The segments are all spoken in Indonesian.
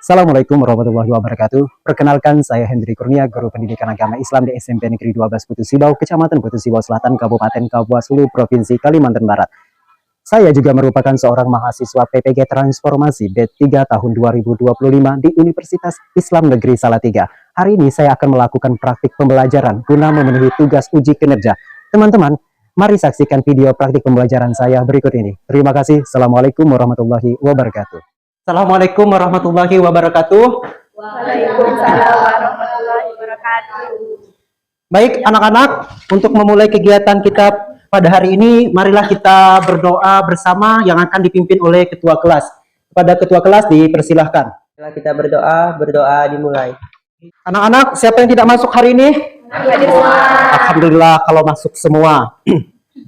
Assalamualaikum warahmatullahi wabarakatuh. Perkenalkan, saya Hendri Kurnia, Guru Pendidikan Agama Islam di SMP Negeri 12 Putu Sibau, Kecamatan Putu Sibau Selatan, Kabupaten Kapuas Hulu, Provinsi Kalimantan Barat. Saya juga merupakan seorang mahasiswa PPG Transformasi D3 tahun 2025 di Universitas Islam Negeri Salatiga. Hari ini saya akan melakukan praktik pembelajaran guna memenuhi tugas uji kinerja. Teman-teman, mari saksikan video praktik pembelajaran saya berikut ini. Terima kasih. Assalamualaikum warahmatullahi wabarakatuh. Assalamualaikum warahmatullahi wabarakatuh. Waalaikumsalam warahmatullahi wabarakatuh. Baik anak-anak, untuk memulai kegiatan kita pada hari ini, marilah kita berdoa bersama yang akan dipimpin oleh ketua kelas. Kepada ketua kelas dipersilahkan. Setelah kita berdoa dimulai. Anak-anak, siapa yang tidak masuk hari ini? Hadir semua. Alhamdulillah kalau masuk semua.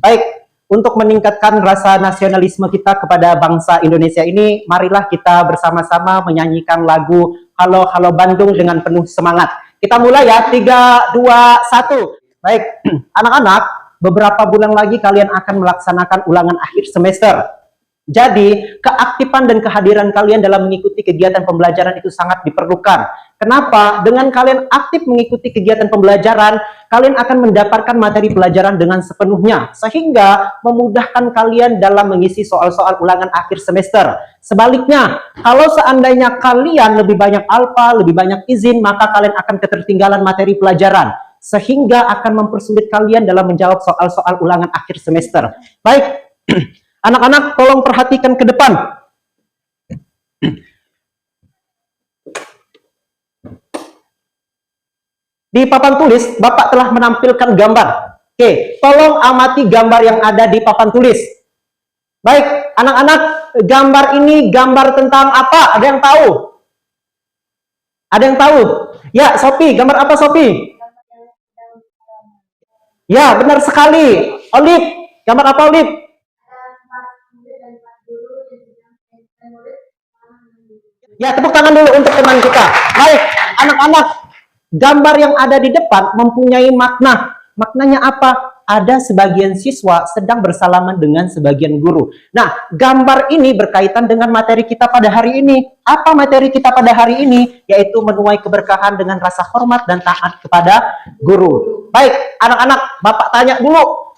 Baik. Untuk meningkatkan rasa nasionalisme kita kepada bangsa Indonesia ini, marilah kita bersama-sama menyanyikan lagu Halo Halo Bandung dengan penuh semangat. Kita mulai ya, 3, 2, 1. Baik, anak-anak, beberapa bulan lagi kalian akan melaksanakan ulangan akhir semester. Jadi, keaktifan dan kehadiran kalian dalam mengikuti kegiatan pembelajaran itu sangat diperlukan. Kenapa? Dengan kalian aktif mengikuti kegiatan pembelajaran, kalian akan mendapatkan materi pelajaran dengan sepenuhnya, sehingga memudahkan kalian dalam mengisi soal-soal ulangan akhir semester. Sebaliknya, kalau seandainya kalian lebih banyak alfa, lebih banyak izin, maka kalian akan ketertinggalan materi pelajaran, sehingga akan mempersulit kalian dalam menjawab soal-soal ulangan akhir semester. Baik, anak-anak tolong perhatikan ke depan. Di papan tulis, Bapak telah menampilkan gambar. Oke, tolong amati gambar yang ada di papan tulis. Baik, anak-anak, gambar ini gambar tentang apa? Ada yang tahu? Ada yang tahu? Ya, Sophie, gambar apa Sophie? Ya, benar sekali. Olive, gambar apa Olive? Ya, tepuk tangan dulu untuk teman kita. Baik, anak-anak, gambar yang ada di depan mempunyai makna. Maknanya apa? Ada sebagian siswa sedang bersalaman dengan sebagian guru. Nah, gambar ini berkaitan dengan materi kita pada hari ini. Apa materi kita pada hari ini? Yaitu menuai keberkahan dengan rasa hormat dan taat kepada guru. Baik, anak-anak, Bapak tanya dulu.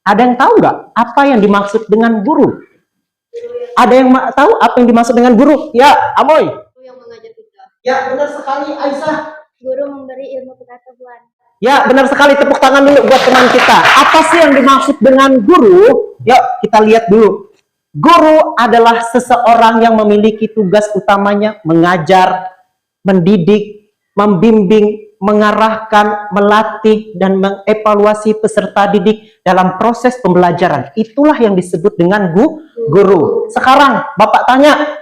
Ada yang tahu nggak apa yang dimaksud dengan guru? Ada yang tahu apa yang dimaksud dengan guru? Ya, Amoy. Yang mengajar kita. Ya, benar sekali, Aisyah. Guru memberi ilmu pengetahuan. Ya, benar sekali. Tepuk tangan dulu buat teman kita. Apa sih yang dimaksud dengan guru? Yuk, kita lihat dulu. Guru adalah seseorang yang memiliki tugas utamanya mengajar, mendidik, membimbing, mengarahkan, melatih, dan mengevaluasi peserta didik dalam proses pembelajaran. Itulah yang disebut dengan guru. Sekarang, Bapak tanya,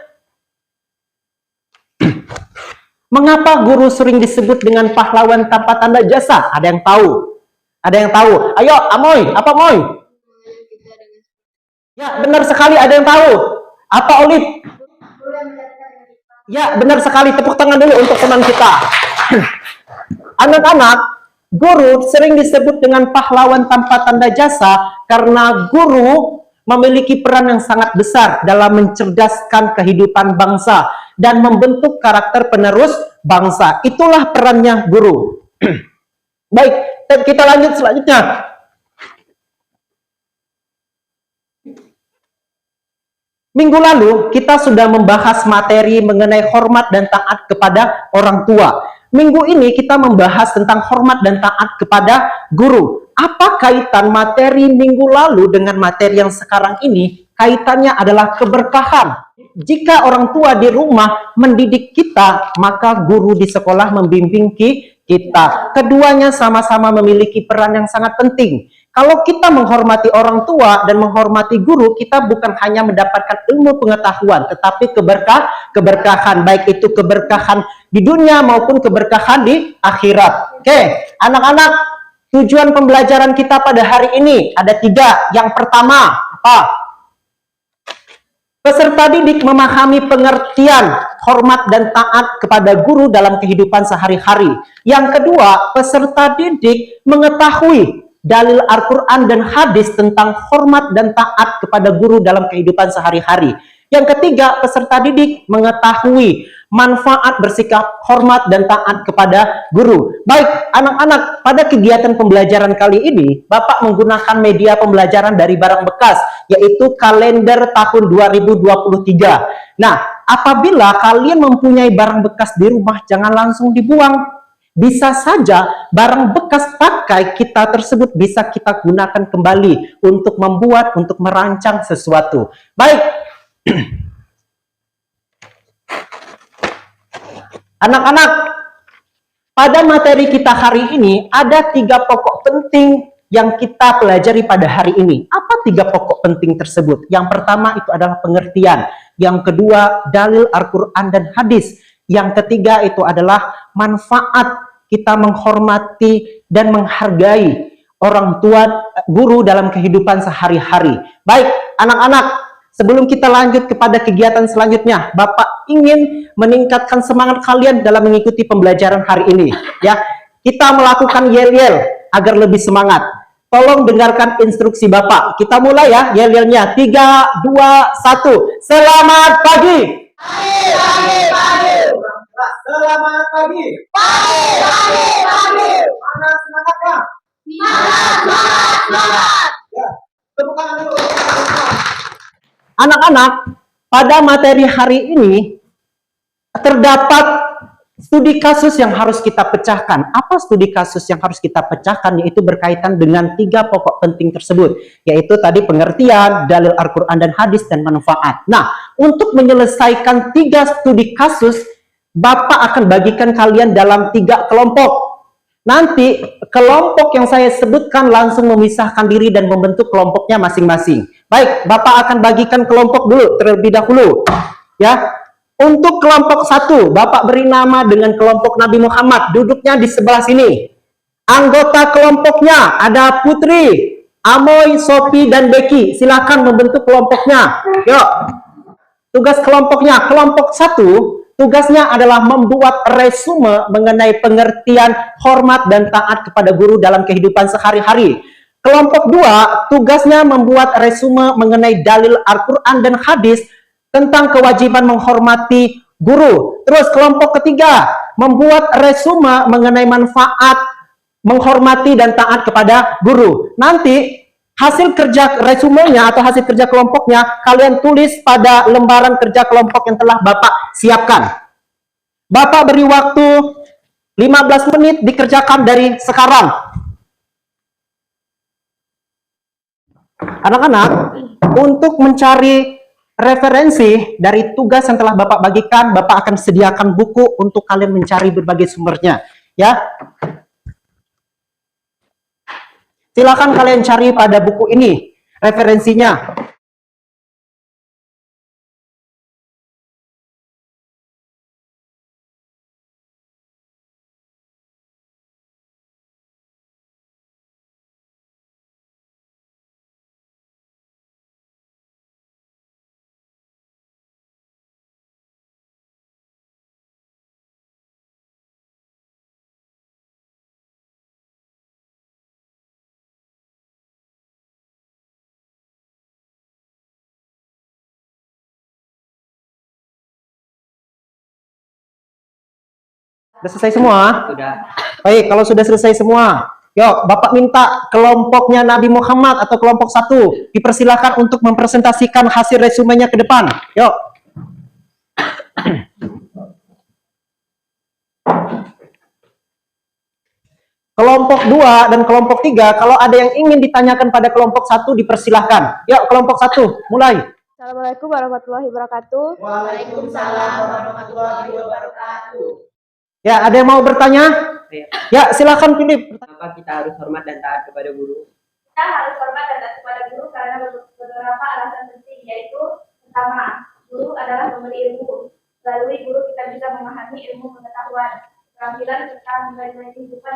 mengapa guru sering disebut dengan pahlawan tanpa tanda jasa? Ada yang tahu? Ada yang tahu? Ayo, Amoy. Apa Moy? Ya, benar sekali. Ada yang tahu? Apa Olive? Ya, benar sekali. Tepuk tangan dulu untuk teman kita. Anak-anak, guru sering disebut dengan pahlawan tanpa tanda jasa karena guru memiliki peran yang sangat besar dalam mencerdaskan kehidupan bangsa dan membentuk karakter penerus bangsa. Itulah perannya guru. Baik, kita lanjut selanjutnya. Minggu lalu kita sudah membahas materi mengenai hormat dan taat kepada orang tua. Minggu ini kita membahas tentang hormat dan taat kepada guru. Apa kaitan materi minggu lalu dengan materi yang sekarang ini? Kaitannya adalah keberkahan. Jika orang tua di rumah mendidik kita, maka guru di sekolah membimbing kita. Keduanya sama-sama memiliki peran yang sangat penting. Kalau kita menghormati orang tua dan menghormati guru, kita bukan hanya mendapatkan ilmu pengetahuan, tetapi keberkahan, baik itu keberkahan di dunia maupun keberkahan di akhirat. Oke, anak-anak, tujuan pembelajaran kita pada hari ini ada 3. Yang pertama, apa? Peserta didik memahami pengertian hormat dan taat kepada guru dalam kehidupan sehari-hari. Yang kedua, peserta didik mengetahui dalil Al-Quran dan hadis tentang hormat dan taat kepada guru dalam kehidupan sehari-hari. Yang ketiga, peserta didik mengetahui manfaat bersikap hormat dan taat kepada guru. Baik, anak-anak, pada kegiatan pembelajaran kali ini, Bapak menggunakan media pembelajaran dari barang bekas, yaitu kalender tahun 2023. Nah, apabila kalian mempunyai barang bekas di rumah, jangan langsung dibuang. Bisa saja barang bekas pakai kita tersebut bisa kita gunakan kembali untuk membuat, untuk merancang sesuatu. Baik, anak-anak, pada materi kita hari ini ada 3 pokok penting yang kita pelajari pada hari ini. Apa 3 pokok penting tersebut? Yang pertama itu adalah pengertian. Yang kedua, dalil Al-Quran dan hadis. Yang ketiga itu adalah manfaat kita menghormati dan menghargai orang tua, guru dalam kehidupan sehari-hari. Baik, anak-anak, sebelum kita lanjut kepada kegiatan selanjutnya, Bapak ingin meningkatkan semangat kalian dalam mengikuti pembelajaran hari ini. Ya, kita melakukan yel-yel agar lebih semangat. Tolong dengarkan instruksi Bapak. Kita mulai ya, yel-yelnya. 3, 2, 1. Selamat pagi. Selamat pagi. Pagi. Mana semangatnya? Semangat. Ya, tepuk tangan dulu. Anak-anak, pada materi hari ini terdapat studi kasus yang harus kita pecahkan. Apa studi kasus yang harus kita pecahkan? Yaitu berkaitan dengan 3 pokok penting tersebut. Yaitu tadi pengertian, dalil Al-Quran dan hadis, dan manfaat. Nah, untuk menyelesaikan 3 studi kasus, Bapak akan bagikan kalian dalam 3 kelompok. Nanti kelompok yang saya sebutkan langsung memisahkan diri dan membentuk kelompoknya masing-masing. Baik, Bapak akan bagikan kelompok dulu terlebih dahulu. Ya. Untuk kelompok 1, Bapak beri nama dengan kelompok Nabi Muhammad. Duduknya di sebelah sini. Anggota kelompoknya ada Putri, Amoy, Sophie, dan Becky. Silakan membentuk kelompoknya. Yuk. Tugas kelompoknya, kelompok 1, tugasnya adalah membuat resume mengenai pengertian hormat dan taat kepada guru dalam kehidupan sehari-hari. Kelompok 2, tugasnya membuat resume mengenai dalil Al-Quran dan hadis tentang kewajiban menghormati guru. Terus kelompok ketiga, membuat resume mengenai manfaat menghormati dan taat kepada guru. Nanti hasil kerja resumenya atau hasil kerja kelompoknya kalian tulis pada lembaran kerja kelompok yang telah Bapak siapkan. Bapak beri waktu 15 menit dikerjakan dari sekarang. Anak-anak, untuk mencari referensi dari tugas yang telah Bapak bagikan, Bapak akan sediakan buku untuk kalian mencari berbagai sumbernya. Ya, silakan kalian cari pada buku ini referensinya. Sudah selesai semua? Sudah. Baik, kalau sudah selesai semua, yuk Bapak minta kelompoknya Nabi Muhammad atau kelompok 1 dipersilakan untuk mempresentasikan hasil resumenya ke depan. Yuk. Kelompok 2 dan kelompok 3, kalau ada yang ingin ditanyakan pada kelompok 1 dipersilahkan. Yuk, kelompok 1, mulai. Assalamualaikum warahmatullahi wabarakatuh. Waalaikumsalam warahmatullahi wabarakatuh. Ya, ada yang mau bertanya? Ya, silakan pilih. Kenapa kita harus hormat dan taat kepada guru? Kita harus hormat dan taat kepada guru karena beberapa alasan penting, yaitu pertama, guru adalah pemberi ilmu. Melalui guru kita bisa memahami ilmu pengetahuan, keterampilan serta nilai-nilai kehidupan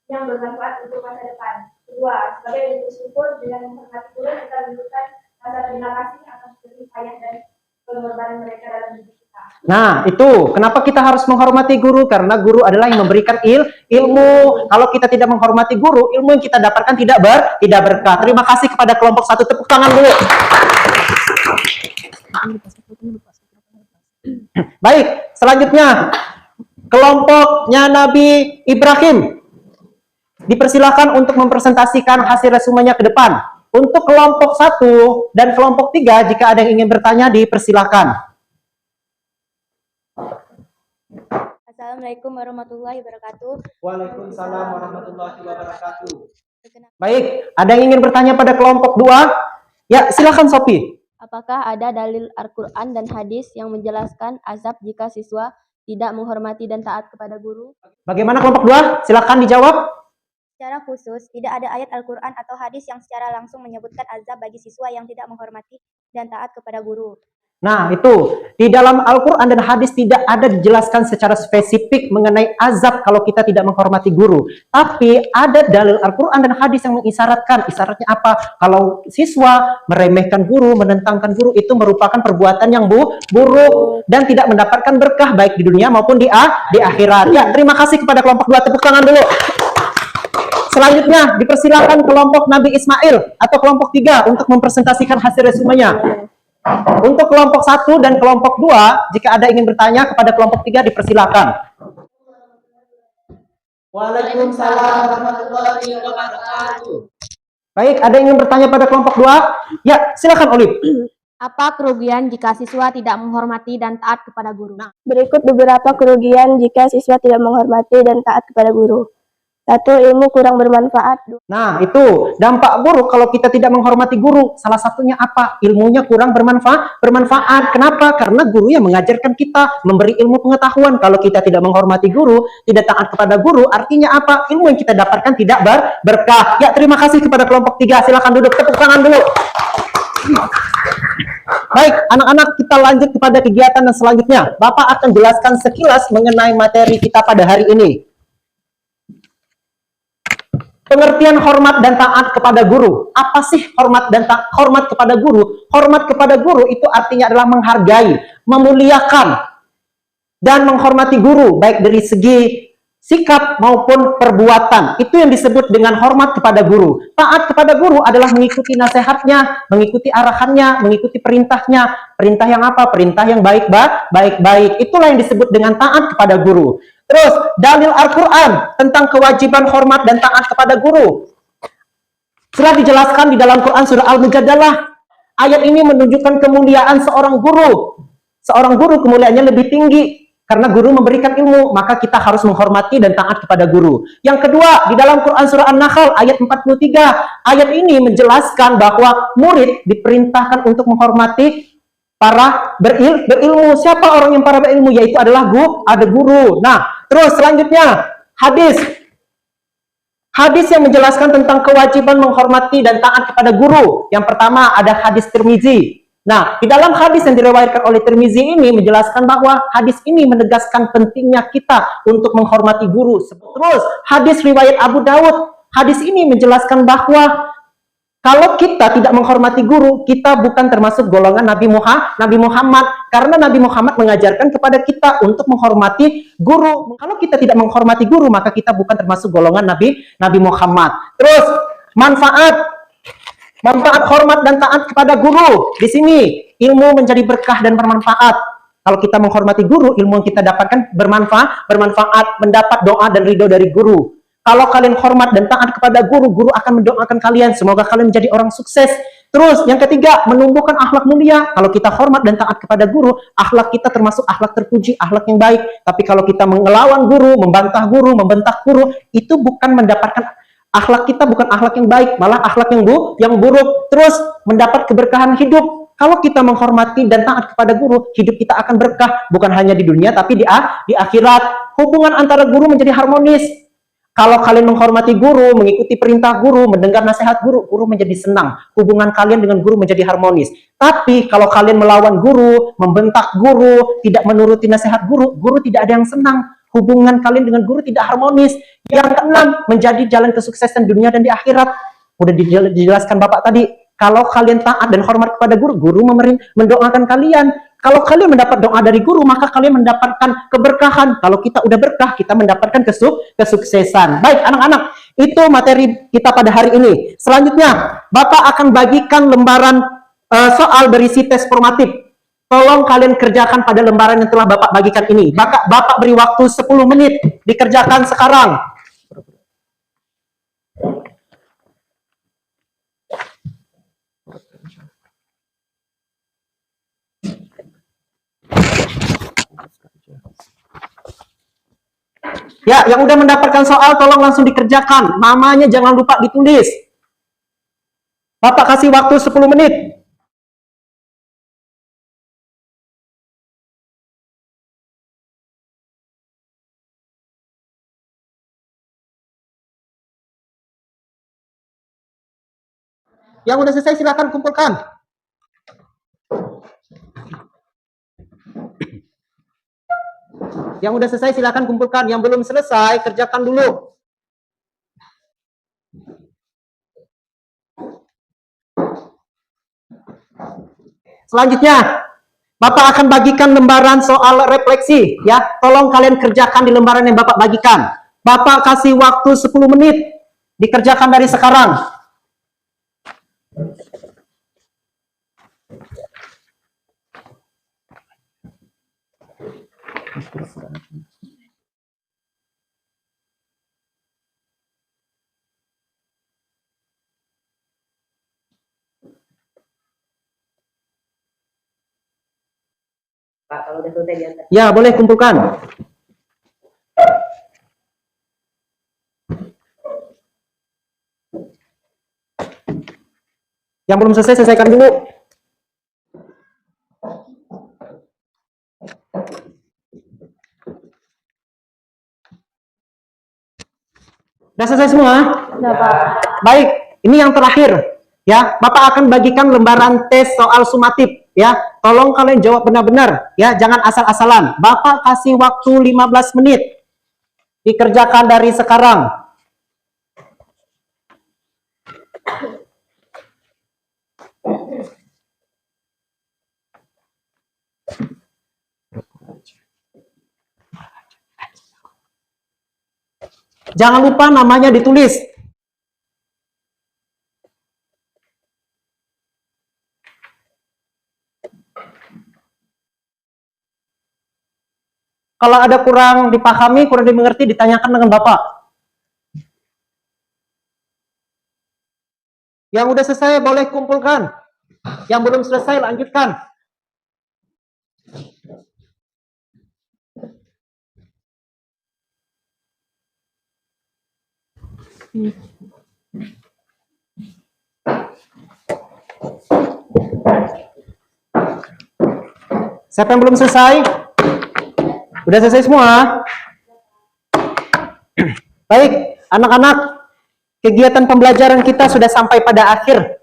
yang bermanfaat untuk masa depan. Kedua, sebagai bentuk syukur dengan menghormati guru kita menunjukkan rasa terima kasih atas jerih payah dan pengorbanan mereka dalam hidup kita. Nah, itu kenapa kita harus menghormati guru? Karena guru adalah yang memberikan ilmu. Kalau kita tidak menghormati guru, ilmu yang kita dapatkan tidak berkah. Terima kasih kepada kelompok 1. Tepuk tangan dulu. Baik, selanjutnya kelompoknya Nabi Ibrahim. Dipersilakan untuk mempresentasikan hasil resumenya ke depan. Untuk kelompok 1 dan kelompok 3, jika ada yang ingin bertanya, dipersilakan. Assalamualaikum warahmatullahi wabarakatuh. Waalaikumsalam warahmatullahi wabarakatuh. Baik, ada yang ingin bertanya pada kelompok 2? Ya, silakan Sophie. Apakah ada dalil Al-Quran dan hadis yang menjelaskan azab jika siswa tidak menghormati dan taat kepada guru? Bagaimana kelompok 2? Silakan dijawab. Secara khusus, tidak ada ayat Al-Quran atau hadis yang secara langsung menyebutkan azab bagi siswa yang tidak menghormati dan taat kepada guru. Nah, itu. Di dalam Al-Quran dan hadis tidak ada dijelaskan secara spesifik mengenai azab kalau kita tidak menghormati guru. Tapi ada dalil Al-Quran dan hadis yang mengisyaratkan. Isyaratnya apa? Kalau siswa meremehkan guru, menentangkan guru, itu merupakan perbuatan yang buruk dan tidak mendapatkan berkah baik di dunia maupun di akhirat. Ya, terima kasih kepada kelompok 2. Tepuk tangan dulu. Selanjutnya, dipersilakan kelompok Nabi Ismail atau kelompok 3 untuk mempresentasikan hasil resumenya. Untuk kelompok 1 dan kelompok 2, jika ada ingin bertanya kepada kelompok 3, dipersilakan. Waalaikumsalam warahmatullahi wabarakatuh. Baik, ada yang ingin bertanya pada kelompok 2? Ya, silakan Olip. Apa kerugian jika siswa tidak menghormati dan taat kepada guru? Berikut beberapa kerugian jika siswa tidak menghormati dan taat kepada guru. 1. Ilmu kurang bermanfaat. Nah, itu dampak buruk kalau kita tidak menghormati guru. Salah satunya apa? Ilmunya kurang bermanfaat. Kenapa? Karena guru yang mengajarkan kita, memberi ilmu pengetahuan. Kalau kita tidak menghormati guru, tidak taat kepada guru, artinya apa? Ilmu yang kita dapatkan tidak berkah. Ya, terima kasih kepada kelompok 3. Silakan duduk, tepuk tangan dulu. Baik, anak-anak, kita lanjut kepada kegiatan yang selanjutnya. Bapak akan jelaskan sekilas mengenai materi kita pada hari ini. Pengertian hormat dan taat kepada guru. Apa sih hormat dan hormat kepada guru? Hormat kepada guru itu artinya adalah menghargai, memuliakan, dan menghormati guru, baik dari segi sikap maupun perbuatan. Itu yang disebut dengan hormat kepada guru. Taat kepada guru adalah mengikuti nasihatnya, mengikuti arahannya, mengikuti perintahnya. Perintah yang apa? Perintah yang baik-baik. Itulah yang disebut dengan taat kepada guru. Terus, dalil Al-Quran tentang kewajiban hormat dan taat kepada guru. Sudah dijelaskan di dalam Quran surah Al-Mujadalah. Ayat ini menunjukkan kemuliaan seorang guru. Seorang guru kemuliaannya lebih tinggi. Karena guru memberikan ilmu, maka kita harus menghormati dan taat kepada guru. Yang kedua, di dalam Quran surah An-Nahl ayat 43. Ayat ini menjelaskan bahwa murid diperintahkan untuk menghormati para berilmu. Siapa orang yang para berilmu? Yaitu adalah guru. Nah, terus selanjutnya hadis yang menjelaskan tentang kewajiban menghormati dan taat kepada guru. Yang pertama ada hadis Tirmizi. Nah, di dalam hadis yang diriwayatkan oleh Tirmizi ini menjelaskan bahwa hadis ini menegaskan pentingnya kita untuk menghormati guru. Terus hadis riwayat Abu Dawud. Hadis ini menjelaskan bahwa kalau kita tidak menghormati guru, kita bukan termasuk golongan Nabi Muhammad. Karena Nabi Muhammad mengajarkan kepada kita untuk menghormati guru. Kalau kita tidak menghormati guru, maka kita bukan termasuk golongan Nabi Muhammad. Terus, manfaat hormat dan taat kepada guru. Di sini, ilmu menjadi berkah dan bermanfaat. Kalau kita menghormati guru, ilmu yang kita dapatkan bermanfaat, mendapat doa dan ridho dari guru. Kalau kalian hormat dan taat kepada guru, guru akan mendoakan kalian. Semoga kalian menjadi orang sukses. Terus, yang ketiga, menumbuhkan akhlak mulia. Kalau kita hormat dan taat kepada guru, akhlak kita termasuk akhlak terpuji, akhlak yang baik. Tapi kalau kita melawan guru, membantah guru, membentak guru, itu bukan mendapatkan akhlak kita, bukan akhlak yang baik, malah akhlak yang buruk. Terus, mendapat keberkahan hidup. Kalau kita menghormati dan taat kepada guru, hidup kita akan berkah. Bukan hanya di dunia, tapi di akhirat. Hubungan antara guru menjadi harmonis. Kalau kalian menghormati guru, mengikuti perintah guru, mendengar nasihat guru, guru menjadi senang. Hubungan kalian dengan guru menjadi harmonis. Tapi kalau kalian melawan guru, membentak guru, tidak menuruti nasihat guru, guru tidak ada yang senang. Hubungan kalian dengan guru tidak harmonis. Yang keenam, menjadi jalan kesuksesan dunia dan di akhirat. Udah dijelaskan Bapak tadi. Kalau kalian taat dan hormat kepada guru, guru mendoakan kalian. Kalau kalian mendapat doa dari guru, maka kalian mendapatkan keberkahan. Kalau kita udah berkah, kita mendapatkan kesuksesan. Baik, anak-anak, itu materi kita pada hari ini. Selanjutnya, Bapak akan bagikan lembaran soal berisi tes formatif. tolong kalian kerjakan pada lembaran yang telah Bapak bagikan ini. Bapak beri waktu 10 menit, dikerjakan sekarang. Ya, yang udah mendapatkan soal tolong langsung dikerjakan. Namanya jangan lupa ditulis. Bapak kasih waktu 10 menit. Yang udah selesai silakan kumpulkan. Yang udah selesai silakan kumpulkan. Yang belum selesai kerjakan dulu. Selanjutnya, Bapak akan bagikan lembaran soal refleksi, ya. Tolong kalian kerjakan di lembaran yang Bapak bagikan. Bapak kasih waktu 10 menit. Dikerjakan dari sekarang. Pak, kalau udah selesai diantar. Ya, boleh kumpulkan. Yang belum selesai, selesaikan dulu. Sudah selesai semua? Sudah, Pak. Baik, ini yang terakhir. Ya, Bapak akan bagikan lembaran tes soal sumatif. Ya, tolong kalian jawab benar-benar. Ya, jangan asal-asalan. Bapak kasih waktu 15 menit. Dikerjakan dari sekarang. Jangan lupa namanya ditulis. Kalau ada kurang dipahami, kurang dimengerti, ditanyakan dengan Bapak. Yang udah selesai boleh kumpulkan. Yang belum selesai lanjutkan. Siapa yang belum selesai? Udah selesai semua? Baik, anak-anak, kegiatan pembelajaran kita sudah sampai pada akhir.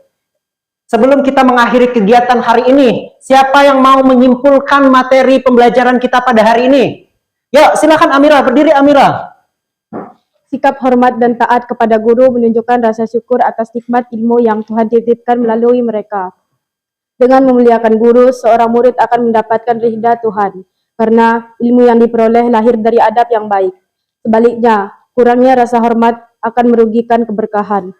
Sebelum kita mengakhiri kegiatan hari ini, siapa yang mau menyimpulkan materi pembelajaran kita pada hari ini? Yuk, silakan Amira, berdiri Amira. Sikap hormat dan taat kepada guru menunjukkan rasa syukur atas nikmat ilmu yang Tuhan titipkan melalui mereka. Dengan memuliakan guru, seorang murid akan mendapatkan ridha Tuhan, karena ilmu yang diperoleh lahir dari adab yang baik. Sebaliknya, kurangnya rasa hormat akan merugikan keberkahan,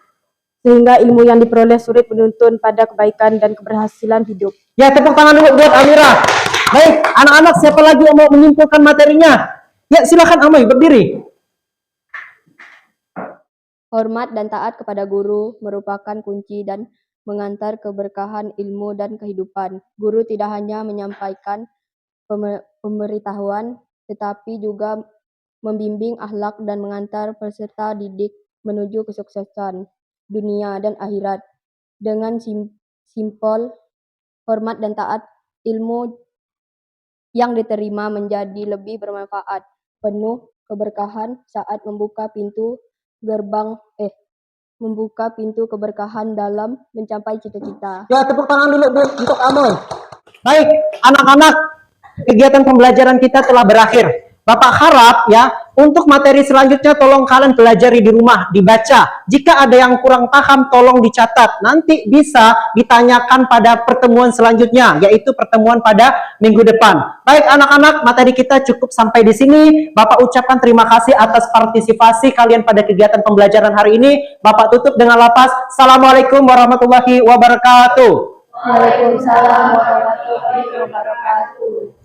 sehingga ilmu yang diperoleh sulit menuntun pada kebaikan dan keberhasilan hidup. Ya, tepuk tangan dulu buat Amira. Baik, anak-anak, siapa lagi yang mau menyimpulkan materinya? Ya, silakan Amoy, berdiri. Hormat dan taat kepada guru merupakan kunci dan mengantar keberkahan ilmu dan kehidupan. Guru tidak hanya menyampaikan pemberitahuan, tetapi juga membimbing akhlak dan mengantar peserta didik menuju kesuksesan dunia dan akhirat. Dengan simpel, hormat dan taat, ilmu yang diterima menjadi lebih bermanfaat, penuh keberkahan saat membuka pintu keberkahan dalam mencapai cita-cita. Ya, tepuk tangan dulu untuk Amoy. Baik, anak-anak, kegiatan pembelajaran kita telah berakhir. Bapak harap ya, untuk materi selanjutnya tolong kalian pelajari di rumah, dibaca. Jika ada yang kurang paham, tolong dicatat. Nanti bisa ditanyakan pada pertemuan selanjutnya, yaitu pertemuan pada minggu depan. Baik anak-anak, materi kita cukup sampai di sini. Bapak ucapkan terima kasih atas partisipasi kalian pada kegiatan pembelajaran hari ini. Bapak tutup dengan lapas. Assalamualaikum warahmatullahi wabarakatuh. Waalaikumsalam warahmatullahi wabarakatuh.